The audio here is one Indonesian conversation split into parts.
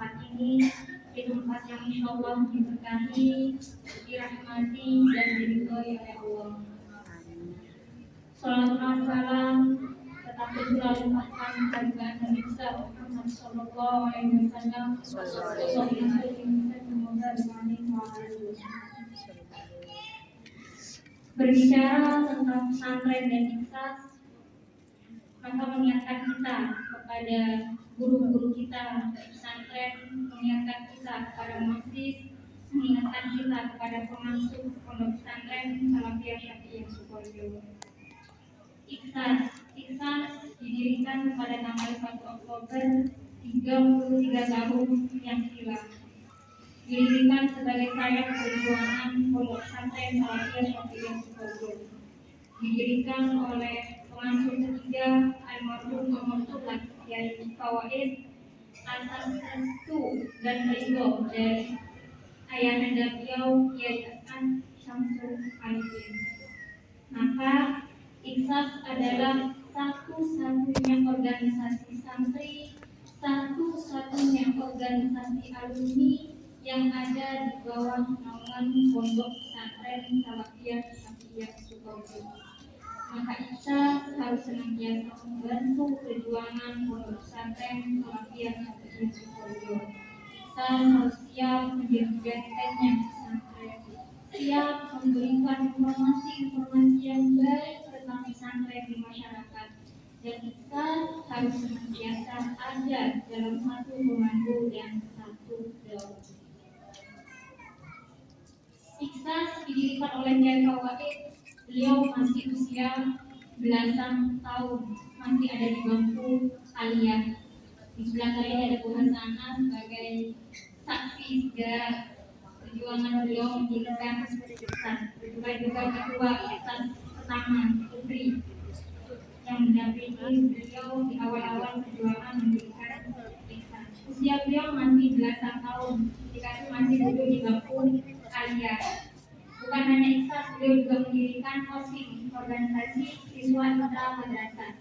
tempat ini, di tempat yang insya Allah diberkahi, dirahmati dan diridhoi oleh Allah. Salam salam tetap terlimpahkan kepada Nabi Muhammad Sallallahu Alaihi Wasallam. Berbicara tentang pesantren dan ikhlas, maka mengingatkan kita kepada guru-guru kita pesantren, mengingatkan kita kepada masjid, mengingatkan kita kepada pengasuh pondok pesantren Salafiyah Syafi'iyah Sukoharjo. Ikhlas didirikan pada tanggal 1 Oktober 33 tahun yang silam. Didirikan sebagai sayap perjuangan pondok pesantren Salafiyah Syafi'iyah Sukoharjo. Didirikan oleh pengasuh ketiga almarhum Muhammad Yai Fawaid atas restu dan ridho dari ayahanda beliau Yai Hasan Syamsul Arifin. Maka Ikhlas adalah satu-satunya organisasi santri, satu-satunya organisasi alumni yang ada di bawah naungan pondok pesantren Salafiyah Syafi'iyah Sukoharjo. Maka Ikhlas harus senantiasa membantu perjuangan pondok pesantren Salafiyah Syafi'iyah Sukoharjo. Ikhlas harus siap menjadi bentengnya pesantren, siap memberikan informasi-informasi yang baik tentang pesantren di masyarakat, dan kita harus senantiasa ada dalam satu komando dan satu daun. Ikhlas didirikan oleh Kiai Fawaid. Beliau masih usia belasan tahun, masih ada di bangku aliyah. Di sebelah saya ada Bu Hasanah sebagai saksi sejarah perjuangan beliau mendirikan Ikhlas. Juga ketua Ikhlas pertama Putri yang mendampingi beliau di awal-awal perjuangan mendirikan Ikhlas. Usia beliau masih belasan tahun ketika itu masih duduk di bangku aliyah. Bukan hanya Ikhlas, beliau juga mendirikan OSIM, organisasi siswa Islam madrasah.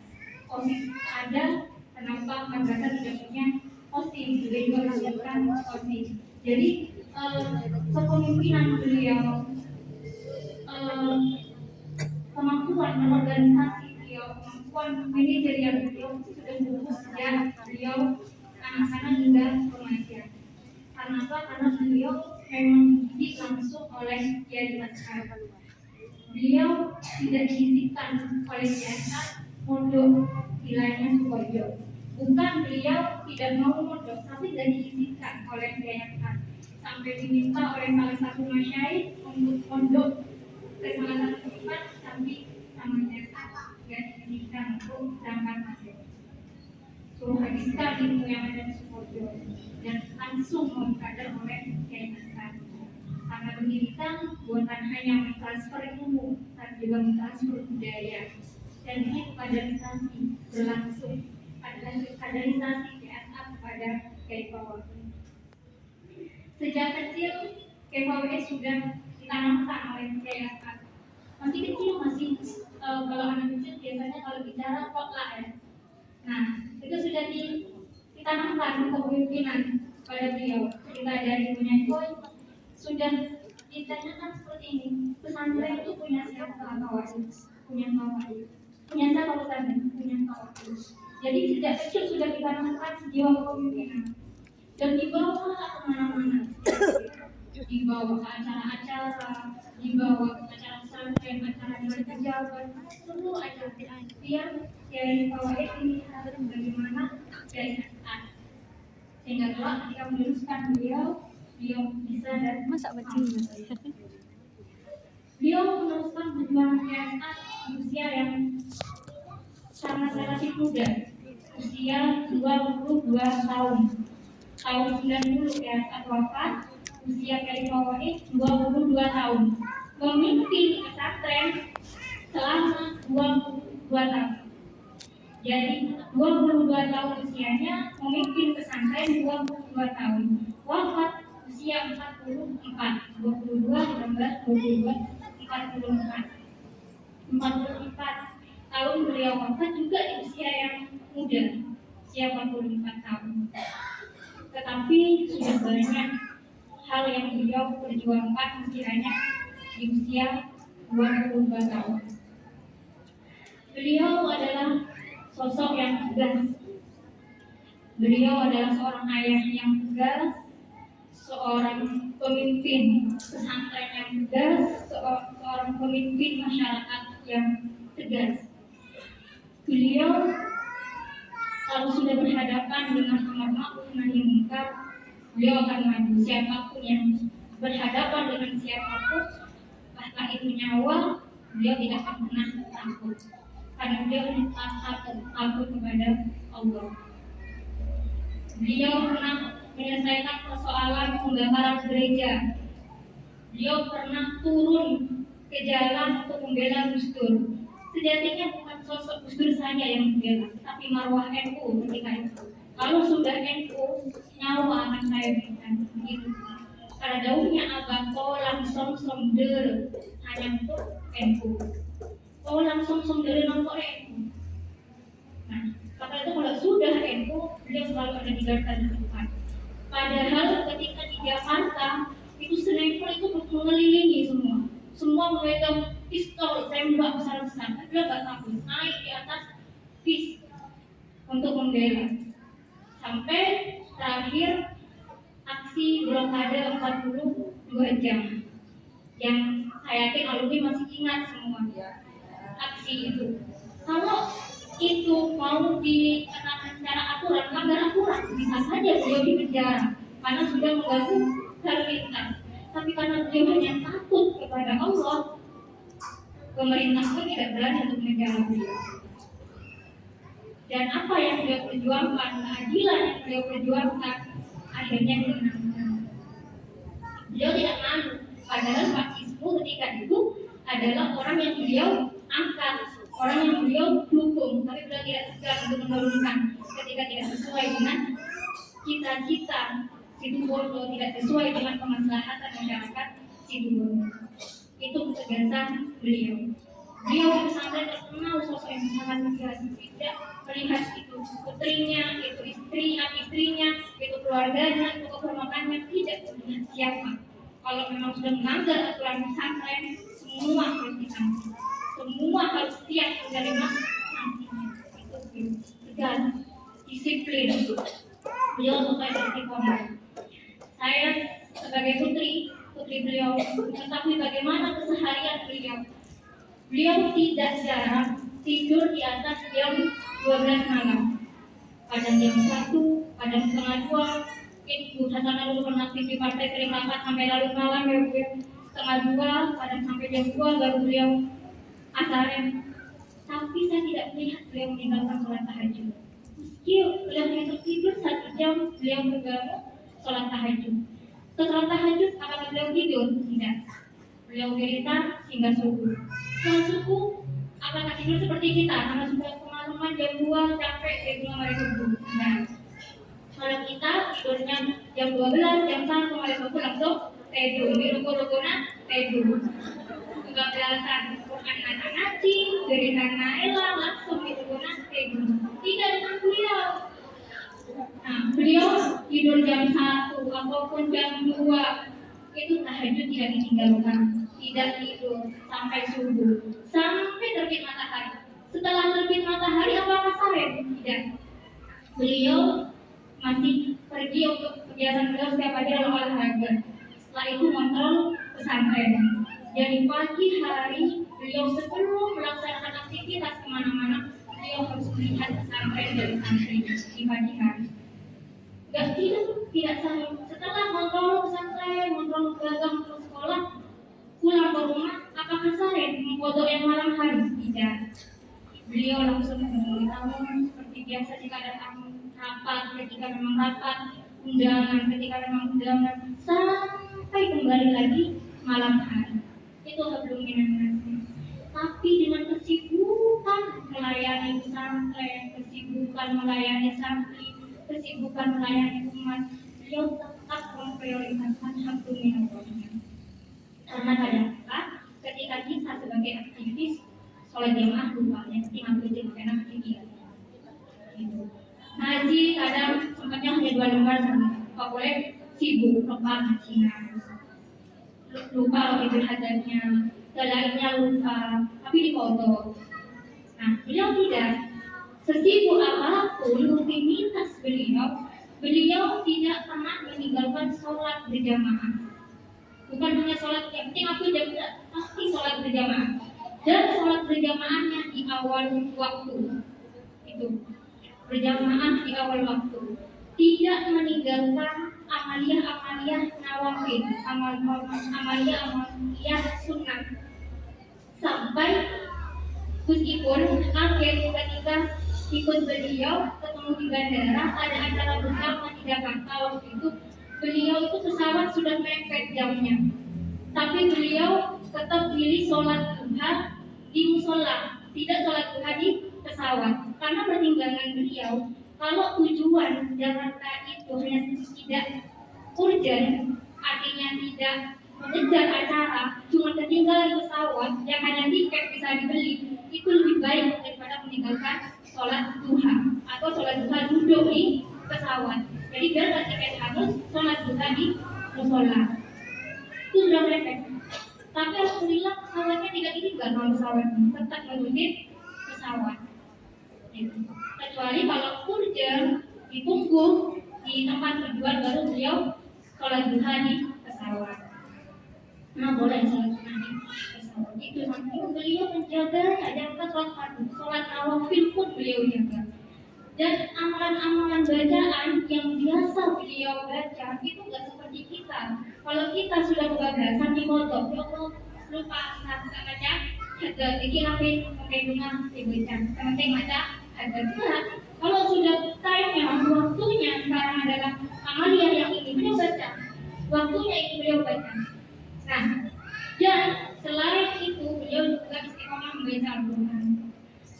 OSIM ada, kenapa madrasah tidak punya OSIM? Beliau juga mendirikan OSIM. Jadi kepemimpinan beliau, kemampuan berorganisasi beliau, kemampuan manajerial beliau sudah cukup sejak beliau anak-anak hingga remaja. Karena apa? Karena beliau memang dididik langsung oleh Kiai Hasan. Beliau tidak diizinkan oleh Kiai Hasan mondok wilayahnya Sukoharjo. Bukan beliau tidak mau mondok, tapi tidak diizinkan oleh Kiai Hasan. Sampai diminta oleh salah satu masyaikh untuk mondok ke salah satu tempat, tapi sama Kiai Hasan tidak diizinkan untuk berangkat mondok. Suruh habiskan ilmu yang ada di Sukoharjo dan langsung dikader oleh Kiai Hasan. Karena pendidikan bukan hanya mentransfer ilmu, tapi juga mentransfer budaya. Dan ini kaderisasi berlangsung, kaderisasi PSA kepada KFW. Sejak kecil KFW sudah ditanamkan oleh PSA. Masih kecil, kalau anak kecil biasanya kalau bicara kok lah ya. Nah, itu sudah ditanamkan kepemimpinan pada beliau. Ketika dari Bunyakoi sudah ditanyakan seperti ini, pesantren itu punya siapa? Kawaid, punya kawaid, punya siapa pesantren? Punya kawaid. Jadi sejak kecil sudah ditanamkan jiwa kepemimpinan dan dibawa kemana-mana, dibawa ke acara-acara, dibawa ke acara pesantren, acara dengan pejabat, semua acara biar Kiai Fawaid ini harus bagaimana Kiai Hasan, sehingga kelak ketika meneruskan beliau bisa dan masa bacanya. Beliau meneruskan perjuangan Kiai Hasan di usia yang sangat relatif muda, usia 22 tahun. Tahun 90 Kiai Hasan wafat, usia Kiai Fawaid 22 tahun. Memimpin pesantren selama 22 tahun. Jadi 22 tahun usianya, memimpin pesantren 22 tahun. Wafat usia 44, 22, 16, 22, 44. 44 tahun beliau wafat juga di usia yang muda, usia 44 tahun. tetapi sudah banyak hal yang beliau perjuangkan kiranya di usia 22 tahun. Beliau adalah sosok yang tegas. Beliau adalah seorang ayah yang tegas, seorang pemimpin pesantren yang tegas, seorang pemimpin masyarakat yang tegas. Beliau kalau sudah berhadapan dengan amar ma'ruf nahi munkar, beliau akan maju. Siapapun yang berhadapan dengan siapapun, bahkan itu nyawa, beliau tidak akan pernah takut. Karena beliau takut kepada Allah. Beliau pernah menyelesaikan persoalan pembakaran gereja. Beliau pernah turun ke jalan untuk membela Gus Dur. Sejatinya bukan sosok Gus Dur saja yang membela, tapi marwah NU ketika itu. Kalau sudah NU, nyawa akan saya berikan. Begitu. Karena daunnya agak tolang som der hanya untuk NU. Tolang som der untuk NU. Nah, maka itu kalau sudah NU, beliau selalu ada di garda terdepan. Padahal ketika di Jakarta, itu sniper itu mengelilingi semua memegang pistol tembak besar-besar. Beliau gak takut, naik di atas bis untuk membela. Sampai terakhir aksi blokade 42 jam yang saya yakin alumni masih ingat semua aksi itu. Kalau itu mau dikatakan secara aturan, melanggar aturan, bisa saja beliau dipenjara karena sudah mengganggu lalu lintas. Tapi karena beliau hanya takut kepada Allah, pemerintah pun tidak berani untuk menjara beliau. Dan apa yang beliau perjuangkan, keadilan yang beliau perjuangkan, akhirnya dimenangkan. Beliau tidak malu, padahal Pak Ismu ketika itu adalah orang yang beliau angkat, orang yang beliau dukung, tapi beliau tidak segan untuk menurunkan ketika tidak sesuai dengan cita-cita Situbondo, tidak sesuai dengan kemaslahatan masyarakat Situbondo. Itu ketegasan beliau. Beliau di pesantren terkenal sosok yang sangat tegas, tidak melihat itu putrinya, itu istri, anak istrinya, itu keluarganya, itu kehormatannya, tidak melihat siapa. Kalau memang sudah melanggar aturan pesantren, semua harus disanksi, semua harus siap menerima sanksinya. Itu tegas, disiplin. Beliau sosok yang istiqomah. Saya sebagai putri beliau mengetahui bagaimana keseharian beliau. Beliau tidak jarang tidur di atas jam 12 malam. Kadang jam 1, kadang setengah 2. Ibu Hasanah dulu pernah di partai sering rapat sampai larut malam ya, setengah 2, kadang sampai jam 2 baru beliau asarin. Tapi saya tidak melihat beliau meninggalkan sholat tahajud. Meski beliau hanya tertidur 1 jam, beliau bergabung sholat tahajud. Setelah tahajud, apakah beliau tidur? Tidak. Beliau cerita hingga subuh. Setelah subuh, apakah tidur seperti kita? Karena sudah kemalaman jam 2 capek, jam 2 mari subuh. Nah, kalau kita tidurnya jam 12, jam 1 mari subuh langsung tidur. Di ruko-rukona tidur. Enggak belasan Quran anak ngaji, dari sana elang langsung di rukona tidur. Tidak dengan beliau. Nah, beliau tidur jam 1 ataupun jam 2 itu tahajud tidak ditinggalkan, tidak tidur sampai subuh, sampai terbit matahari. Setelah terbit matahari apakah sore? Tidak. Beliau masih pergi untuk kegiatan beliau setiap pagi lalu olahraga. Setelah itu kontrol pesantren. Jadi pagi hari beliau sebelum melaksanakan aktivitas kemana-mana, beliau harus melihat pesantren dan santri di pagi hari. Tidak sahih. Setelah kontrol pesantren, kontrol dagang, kontrol sekolah, pulang ke rumah, apakah sahih mengkodok yang malam hari? Tidak. Beliau langsung menemui tamu seperti biasa jika ada tamu, rapat ketika memang rapat, undangan ketika memang undangan, sampai kembali lagi malam hari. Itu belum minat. Tapi dengan kesibukan melayani pesantren, kesibukan melayani santri, kesibukan melayani umat, beliau tetap memprioritaskan hak minat. Karena kadang-kadang ketika kita sebagai aktivis sholat jamaah lupa, yang penting ambil jamaah aktivis. Haji kadang sempatnya hanya 2 lembar, nggak boleh sibuk lupa Cina, lupa waktu hadatnya, lainnya lupa, tapi dipoto. Nah, beliau tidak sesibuk apapun rutinitas beliau tidak pernah meninggalkan sholat berjamaah. Bukan hanya sholat, yang penting aku jaga, pasti sholat berjamaah. Dan sholat berjamaahnya di awal waktu, itu berjamaah di awal waktu. Tidak meninggalkan amalia-amalia nawafil, amalia sunnah. Sampai meskipun akhir ketika ikut beliau ketemu di bandara, ada acara bersama di Jakarta waktu itu, beliau itu pesawat sudah mepet jamnya, tapi beliau tetap pilih sholat duha di musola, tidak sholat duha di pesawat, karena pertimbangan beliau kalau tujuan Jakarta itu hanya tidak urgent, artinya tidak mengejar acara, cuma ketinggalan pesawat yang hanya tiket bisa dibeli, itu lebih baik daripada meninggalkan sholat duha atau sholat duha duduk di pesawat. Jadi biar tiket harus sholat duha di musola. Itu sudah mepet. Tapi alhamdulillah pesawatnya tidak ditinggal sama pesawat, tetap mengikuti pesawat. Kecuali kalau urgent ditunggu di tempat tujuan baru beliau sholat duha di pesawat. Nah, boleh sholat duha di pesawat. Itu saking beliau menjaga ajarkan sholat fardu, sholat nawafil pun beliau jaga. Dan amalan-amalan bacaan yang biasa beliau baca itu nggak seperti kita. Kalau kita sudah kebablasan di motor, ya Allah lupa saat baca ada dikirain pakai bunga dibaca, penting baca ada berat. Kalau sudah time-nya, waktunya sekarang adalah amalia yang ini beliau baca, waktunya itu beliau baca. Nah, dan selain itu beliau juga istiqomah membaca Al-Quran.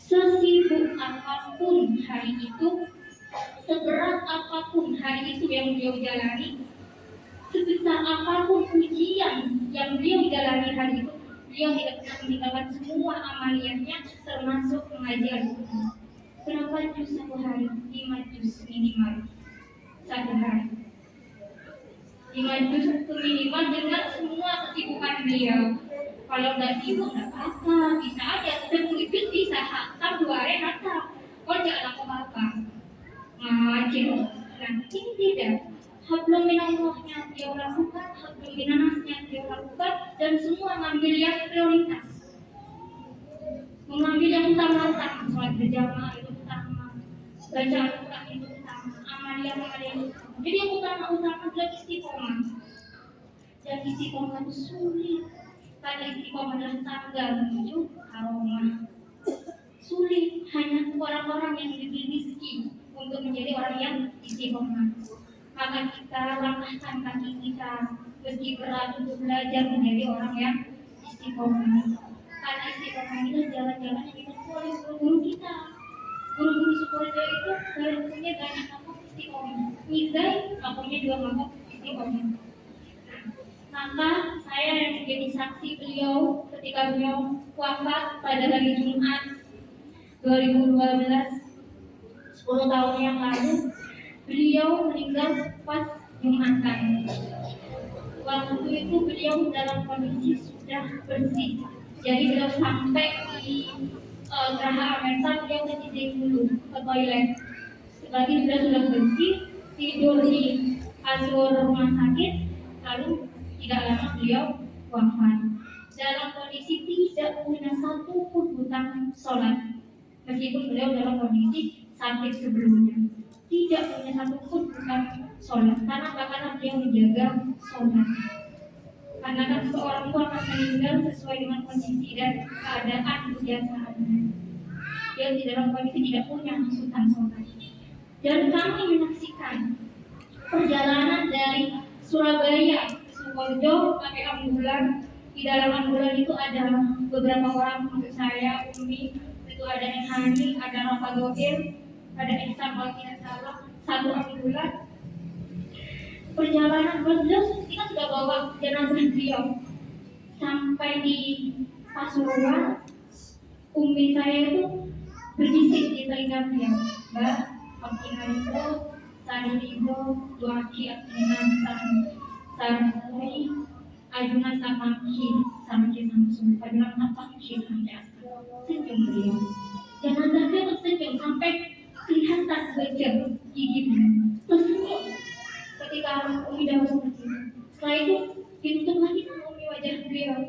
Sesibuk apapun hari itu, seberat apapun hari itu yang beliau jalani, sebesar apapun ujian yang beliau jalani hari itu, beliau tidak pernah meninggalkan semua amaliyahnya, termasuk mengaji Al-Quran. Berapa juz satu hari? 5 juz minimal satu hari. 5 juz itu minimal dengan semua kesibukan beliau. Kalau nggak sibuk nggak apa-apa, bisa aja 10 juz bisa hatam 2 hari hatam. Kalau jangan apa-apa ngaji. Nah, ini tidak. Hablum minallahnya dia lakukan, hablum minannasnya dia lakukan, dan semua mengambil yang prioritas, mengambil yang utama-utama. Sholat berjamaah itu utama, baca Al-Quran itu utama, amalia itu utama. Jadi yang utama-utama adalah istiqomah. Dan istiqomah itu sulit, karena istiqomah adalah tangga menuju karomah. Sulit hanya orang-orang yang diberi rezeki untuk menjadi orang yang istiqomah. Maka kita langkahkan kaki kita meski berat untuk belajar menjadi orang yang istiqomah. Karena istiqomah itu jalan-jalan yang kita oleh guru kita. Guru-guru Sukoharjo itu punya banyak mangkok istiqomah. Mizai punya 2 mangkok istiqomah. Maka saya yang menjadi saksi beliau ketika beliau wafat pada hari Jumat 2012, 10 tahun yang lalu. Beliau meninggal pas Jumatan. Waktu itu beliau dalam kondisi sudah bersih. Jadi beliau sampai di Geraha Amerta, beliau kencing dulu ke toilet. Setelah itu sudah bersih, tidur di kasur rumah sakit. Lalu tidak lama beliau wafat. Dalam kondisi tidak punya satu pun hutang sholat, meskipun beliau dalam kondisi sakit sebelumnya. Tidak punya satu pun bukan sholat, karena beliau menjaga sholat. Karena kan seorang itu akan meninggal sesuai dengan kondisi dan keadaan kebiasaannya. Dia di dalam kondisi tidak punya hutang sholat. Dan kami menyaksikan perjalanan dari Surabaya ke Sukoharjo pakai ambulan. Di dalam ambulan itu ada beberapa orang, maksud saya Umi, itu ada Hani, ada Rafa Gohir, ada Ihsan kalau tidak salah, 1 ambulan. Perjalanan beliau kita sudah bawa jenazah beliau sampai di Pasuruan. Umi saya itu berbisik di telinga beliau, Mbak, Pak itu Sarigo Waki Akinan Sarasari Ajuna Samaki Samaki Samsung Ajuna Samaki Samaki senyum beliau. Jenazahnya tersenyum sampai kelihatan wajah giginya tersenyum ketika Umi Dawa seperti itu. Setelah itu ditutup lagi sama Umi wajah beliau.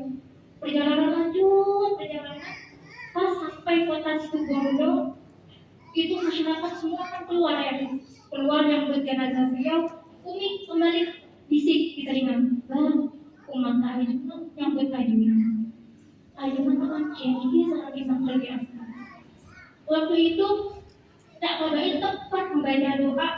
Perjalanan lanjut, perjalanan pas sampai kota Situbondo itu masyarakat semua kan keluar yang berjenazah beliau. Umi kembali bisik di telinga, bang, umat Ayunan yang berayunan teman ini sangat sangat biasa. Waktu itu tak Babai tepat membaca doa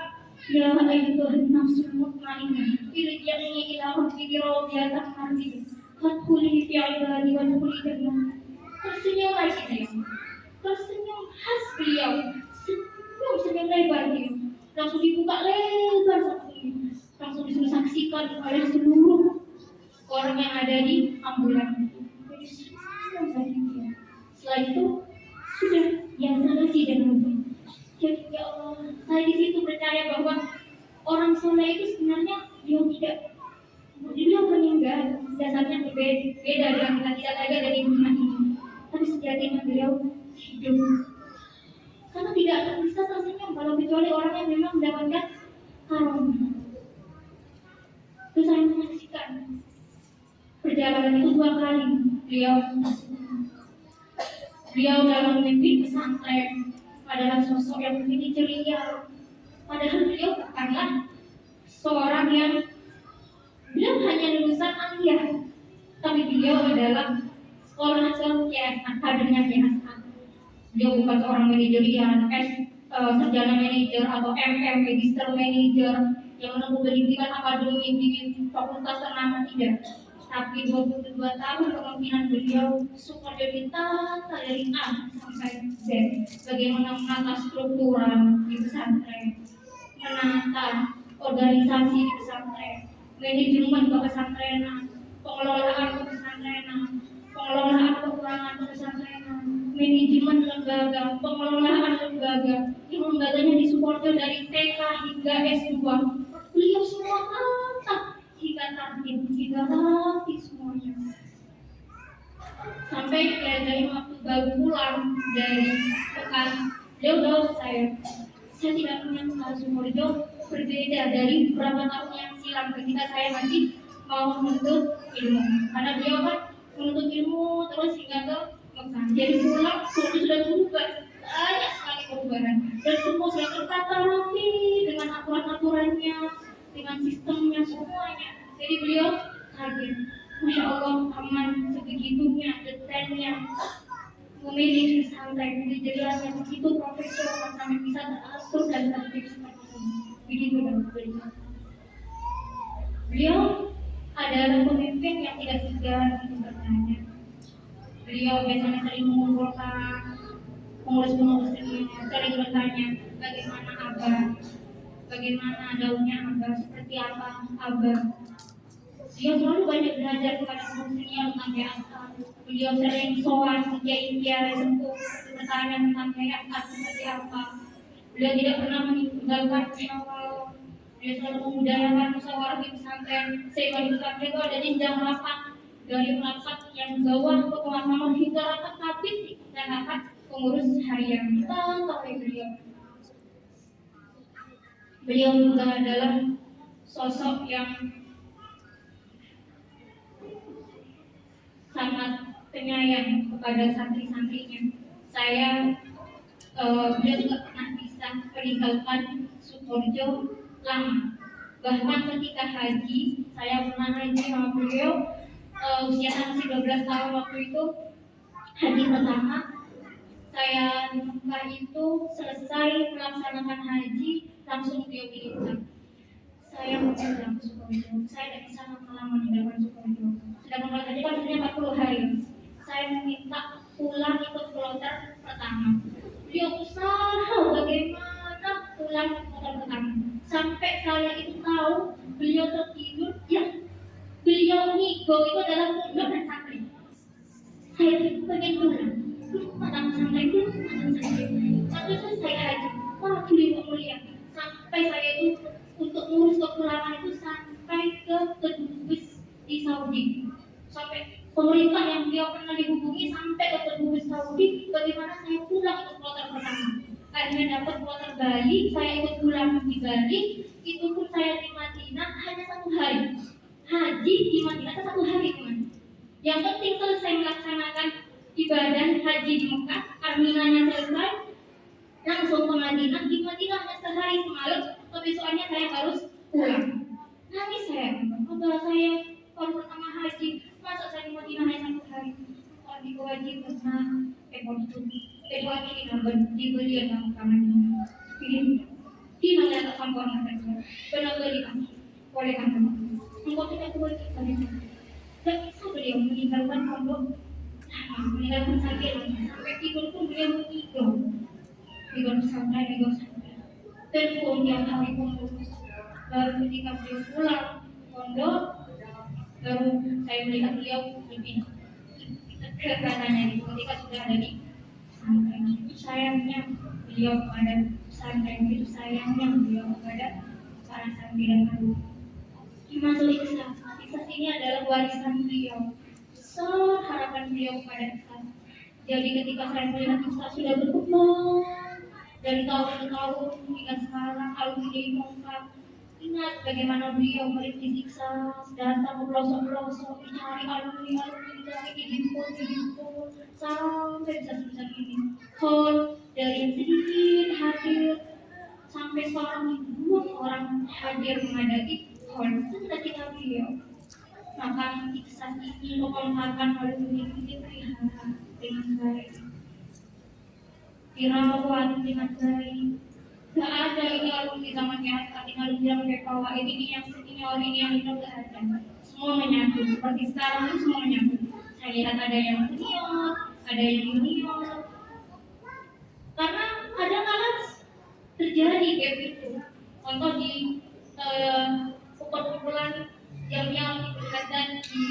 ya ayyuhan nafsul mutmainnah irji'i ila rabbiki radiyatan mardiyah fadkhuli fi ibadi wa dkhuli jannah. Tersenyum lagi dia, tersenyum khas beliau, senyum lebar dia, langsung dibuka lebar seperti langsung disuruh saksikan oleh seluruh orang yang ada di ambulan. Setelah itu sudah yang selesai dengan jadi ya Allah, saya di situ percaya bahwa orang soleh itu sebenarnya dia meninggal dasarnya berbeda dengan kita tidak ada dari dunia ini, tapi sejatinya beliau hidup karena tidak akan bisa tersenyum kalau kecuali orang yang memang mendapatkan karunia. Itu saya menyaksikan perjalanan itu 2 kali beliau dalam mimpi pesantren adalah sosok yang begini ceria. Padahal beliau bukanlah seorang yang beliau hanya lulusan aliyah, tapi beliau adalah sekolah ke KSA, kadernya KSA. Beliau bukan seorang manajerial, sarjana manajer atau MM, magister manajer yang menempuh pendidikan akademik di fakultas ternama, tidak. Tapi 22 tahun kepemimpinan beliau Sukoharjo ditata dari A sampai Z. Bagaimana menata struktural di pesantren, menata organisasi di pesantren, manajemen kepesantrenan, pengelolaan kepesantrenan, pengelolaan keuangan kepesantrenan, manajemen lembaga, pengelolaan lembaga. Yang lembaganya di Sukoharjo dari TK hingga S2. Beliau semua tata hingga tartib, hingga rapi semuanya. Sampai dari waktu baru pulang dari Pekan, beliau tahu saya tidak menyangka Sukoharjo berbeda dari beberapa tahun yang silam ketika saya masih mau menuntut ilmu. Karena beliau kan menuntut ilmu terus hingga ke Mekah. Jadi pulang sudah berubah, banyak sekali perubahan dan semua sudah tertata rapi dengan aturan-aturannya, dengan sistemnya semuanya. Jadi beliau kaget, Masya Allah, aman sebegitunya, detailnya, memilih pesantren jelasnya begitu profesional sampai bisa teratur dan tertib seperti ini. Begitu dan beliau. Beliau adalah pemimpin yang tidak segan untuk bertanya. Beliau biasanya sering mengumpulkan pengurus-pengurus ini, sering bertanya bagaimana abah, bagaimana daunnya abah, seperti apa abah. Beliau selalu banyak belajar kepada pengurusnya tentang PAK. Beliau sering soal kiai-kiai sepuh bertanya tentang PAK seperti apa. Beliau tidak pernah meninggalkan musyawarah. Beliau selalu memudayakan musyawarah di pesantren sehingga di pesantren itu ada jenjang rapat dari rapat yang bawah ke bawah hingga rapat kabit dan rapat pengurus harian. Kita tahu beliau. Beliau juga adalah sosok yang sangat penyayang kepada santri-santrinya. Beliau juga pernah bisa meninggalkan Sukoharjo lama. Bahkan ketika haji, saya pernah haji sama beliau, usia masih 12 tahun waktu itu, haji pertama. Saya di Mekah itu selesai melaksanakan haji, langsung beliau bilang, saya mau pulang ke Sukoharjo. Saya tidak bisa lama meninggalkan Sukoharjo. Sedangkan kalau tadi kan hanya 40 hari. Saya meminta pulang itu kloter pertama. Beliau usaha bagaimana pulang kloter pertama. Sampai saya itu tahu beliau tertidur, yang beliau ngigo itu adalah pondok dan santri. Saya pengen pulang. Matang santri itu, matang santri. Waktu itu saya haji, wah beliau mulia. Sampai saya itu Yang penting selesai melaksanakan ibadah haji di Mekah, arminanya selesai, langsung ke Madinah. Di Madinah hanya sehari semalam, kebesokannya saya harus pulang. Nangis saya, apa saya baru pertama haji, masa saya di Madinah hanya 1 hari? Kalau di haji karena itu, lagi dibeli dalam kamar ini. Di mana kesampaian saja, benar beli kami, boleh kami. Engkau tidak boleh kami. Dan itu beliau meninggalkan pondok, meninggalkan sakit, sampai tidur pun beliau tidur. Tidur santai, tidur santai. Telepon yang hari pondok. Baru ketika beliau pulang pondok, baru saya melihat beliau lebih kekatanya ketika sudah ada di santai. Sayangnya beliau pada santai itu, sayangnya beliau kepada para santri dan guru. Masuk Islam. Islam ini adalah warisan beliau. Harapan beliau pada Islam. Jadi ketika saya melihat Islam sudah berkembang dari tahun ke tahun hingga sekarang, alhamdulillah, ingat bagaimana beliau disiksa, datang ke pelosok-pelosok, dicari alumni, dicari dihimpun, sampai bisa sebesar ini. Hall dari yang sedikit hadir sampai sekarang ribuan orang hadir menghadapi hall ketika beliau. Maka kisah ini lokalkan alumni ini pelihara dengan baik, dirawat dengan baik. Gak ada ini alumni zamannya saat ini alumni zaman PKW ini yang senior ini yang itu gak ada. Semua menyatu seperti sekarang ini, semua menyatu. Saya lihat ada yang senior, ada yang junior. Karena kadang-kadang terjadi kayak gitu. Contoh di kumpulan yang berkaitan di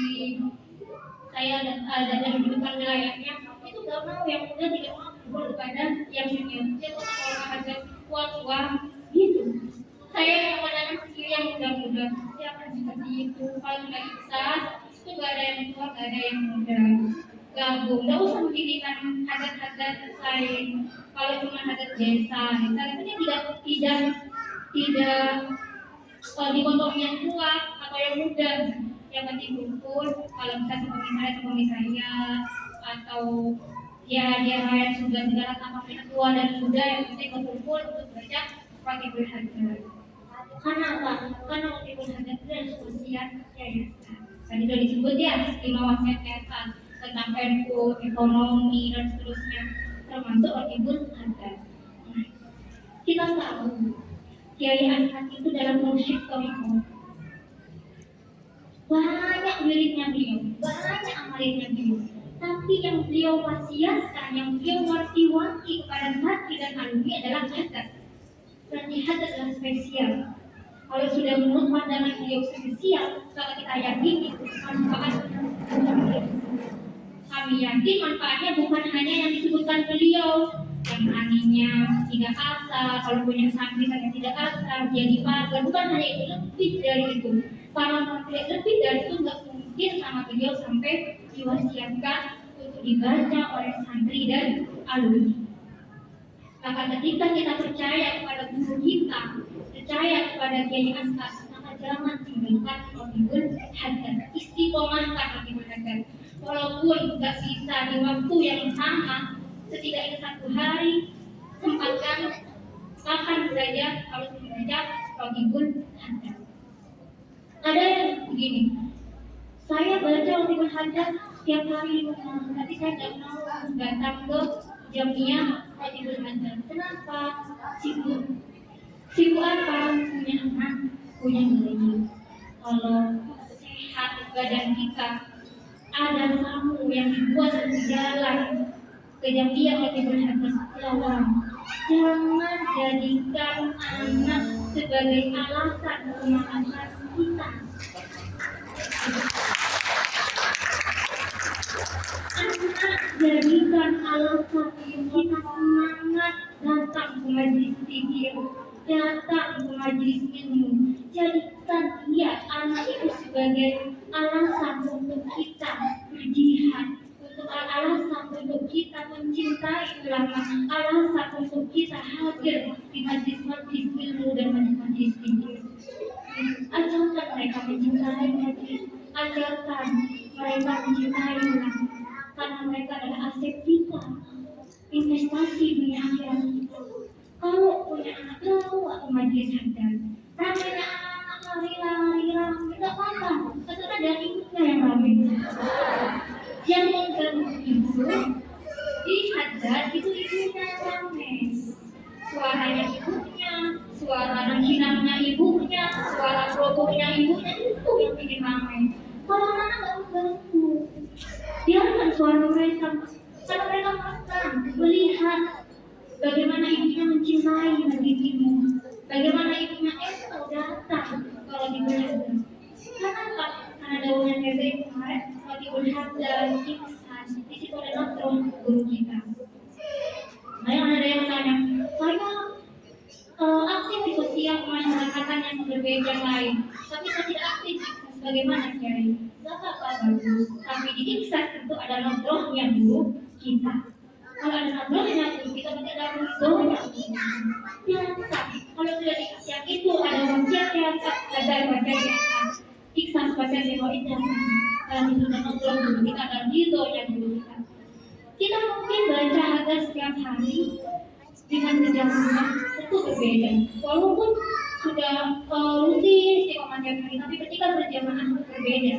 saya ada yang menunjukkan wilayahnya itu gak mau, yang muda tidak mau kepada yang senior. Dia kalau ada kuat gitu. Saya yang menanam sendiri yang muda-muda, dia akan seperti itu. Kalau nggak bisa, itu gak ada yang tua, gak ada yang muda. Gabung, nggak usah mendirikan hadat-hadat lain. Kalau cuma hadat desa, misalnya tidak dipotong yang tua atau yang muda, yang penting kumpul. Kalau bisa seperti saya atau dia yang sudah tidak sama tua dan muda, yang penting berkumpul untuk baca Fatihul Hajat. Karena apa? Karena Fatihul Hajat itu adalah wasiat yayasan. Tadi sudah disebut ya 5 wasiat yayasan tentang NU, ekonomi dan seterusnya, termasuk Fatihul Hajat. Kita tahu Kiai Ashad itu dalam musyrik Toriko banyak wiridnya beliau, banyak amalnya beliau. Tapi yang beliau wasiatkan, yang beliau wanti-wanti kepada santri dan alumni adalah hadat. Berarti hadat adalah spesial. Kalau sudah menurut pandangan beliau spesial, maka kita yakini manfaat. Kami yakin manfaatnya bukan hanya yang disebutkan beliau, yang aninya tidak asal, kalau punya santri saja tidak asal, jadi pagar, bukan hanya itu, lebih dari itu. Kalau lebih dari itu nggak mungkin sama beliau sampai diwasiatkan untuk dibaca oleh santri dan alumni. Maka ketika kita percaya kepada guru kita, percaya kepada Kiai Ashad, maka jangan tinggalkan Fatihul Hajat, istiqomahkan Fatihul Hajat. Walaupun nggak bisa di waktu yang sama, setidaknya 1 hari sempatkan kapan saja harus membaca Fatihul Hajat. Ada yang begini, saya baca Fatihul Hajat setiap hari, tapi saya tidak mau datang ke jamiah Fatihul Hajat. Kenapa? Sibuk apa? Punya anak, punya bayi. Kalau sehat badan kita, ada tamu yang dibuat di jalan ke jamiah Fatihul Hajat, jangan jadikan anak sebagai alasan kemalasan kita. Anak jadikan alasan kita semangat datang ke majelis zikir, datang ke majelis ilmu. Jadikan dia, anak itu, sebagai alasan untuk kita berjihad, untuk alasan untuk kita mencintai ulama, alasan untuk kita hadir di majelis ilmu dan majelis zikir. Ajarkan mereka mencintai majelis, ajarkan mereka mencintai bulan karena mereka adalah aset kita, investasi dunia akhirat kita. Kalau punya anak tahu atau majelis hadar, ramainya anak lari-lari tidak apa-apa, karena ada ibunya yang ramai. Yang mengganggu itu di hadar itu ibunya yang ramai, suaranya ibunya, suara rengginangnya ibunya, suara kerupuknya ibunya itu yang bikin ramai. Kalau anak nggak mengganggu, biarkan suara mereka, karena mereka makan, melihat bagaimana ibunya mencintai mendidimu, bagaimana ibunya datang kalau diberitahu. Kenapa? Karena daunnya Hezek kemarin kalau dilihat dari kisah di situ ada nongkrong guru kita. Nah, ada yang tanya, saya aktif di sosial kemasyarakatan yang berbeda lain, tapi saya tidak aktif bagaimana Kiai? Gak apa-apa bagus, tapi di Iksan itu ada nongkrongnya guru kita. Kalau ada nongkrongnya guru kita berarti ada nongkrongnya biasa. Kalau sudah yang itu ada wasiatnya, ada wasiatnya Iksan wasiatnya kalau itu kalau itu ada nongkrong guru kita ada ridhonya guru kita. Kita mungkin baca hadis setiap hari dengan berjamaah itu berbeda. Walaupun sudah rutin istiqomah tiap hari, tapi ketika berjamaah itu berbeda.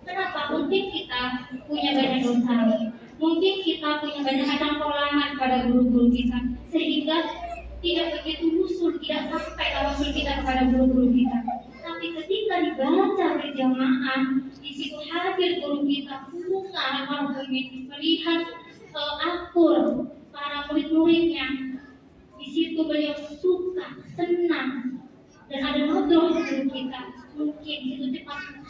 Kenapa? Mungkin kita punya banyak dosa, mungkin kita punya banyak kecangkolangan pada guru-guru kita, sehingga tidak begitu usul, tidak sampai tawasul kita kepada guru-guru kita. Tapi ketika dibaca berjamaah, di situ hadir guru kita, bunga al-Mu'min, melihat akur para murid-muridnya, di situ beliau suka, senang, dan ada ngobrol guru kita. Mungkin itu cepat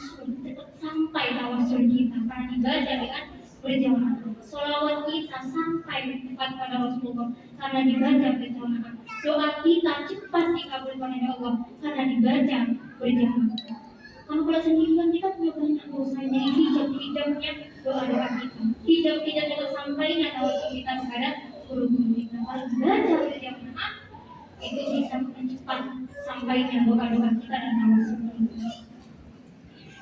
sampai tawasul kita karena dibaca dengan berjamaah. Sholawat kita sampai tepat pada Rasulullah karena dibaca berjamaah. Doa kita cepat dikabulkan oleh Allah karena dibaca berjamaah. Kalau sendirian kita punya banyak dosa, jadi hijab-hijabnya doa-doa kita, hijab-hijab juga sampainya tawasul kita kepada guru-guru kita. Kalau dibaca berjamaah itu bisa mempercepat sampainya doa-doa kita dan tawasul kita.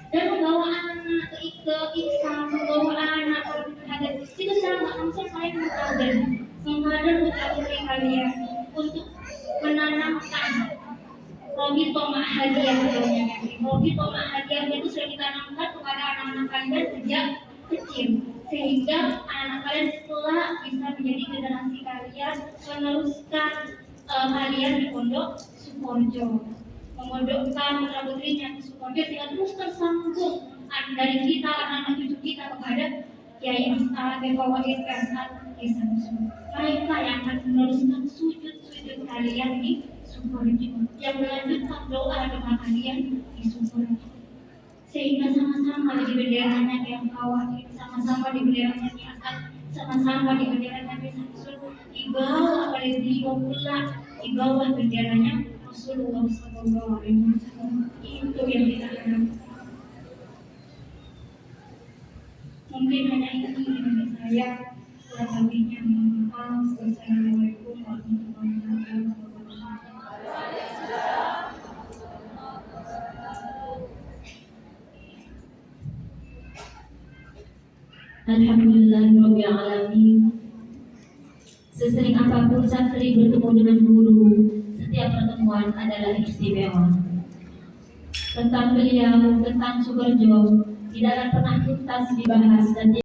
Dan membawa anak ke Iksan, membawa anak ke itu secara nggak langsung saya mengajar putra-putri kalian untuk menanamkan Robito Ma'hadiyah. Robito Ma'hadiyah itu sudah ditanamkan kepada anak-anak kalian sejak kecil, sehingga anak-anak kalian kelak bisa menjadi generasi kalian meneruskan kalian di pondok Sukoharjo, memondokkan putra-putrinya di Sukoharjo sehingga terus tersambung dari kita anak-anak cucu kita kepada Kiai As'ad, Bapak As'ad, mereka yang akan meneruskan sujud-sujud kalian di Sukoharjo, yang melanjutkan doa-doa kalian di Sukoharjo, sehingga sama-sama di benderanya yang khawatir, sama-sama di benderanya di As'ad, sama-sama di benderanya di Samsul, dibawa oleh beliau pula di bawah benderanya Rasulullah SAW. Itu yang kita harapkan. Mungkin hanya itu dari saya. Selebihnya mohon maaf. Wassalamualaikum warahmatullahi wabarakatuh. Alhamdulillahirabbil alamin. Sesering apapun santri bertemu dengan guru, setiap pertemuan adalah istimewa. Tentang beliau, tentang Sukoharjo, tidak akan pernah tuntas dibahas dan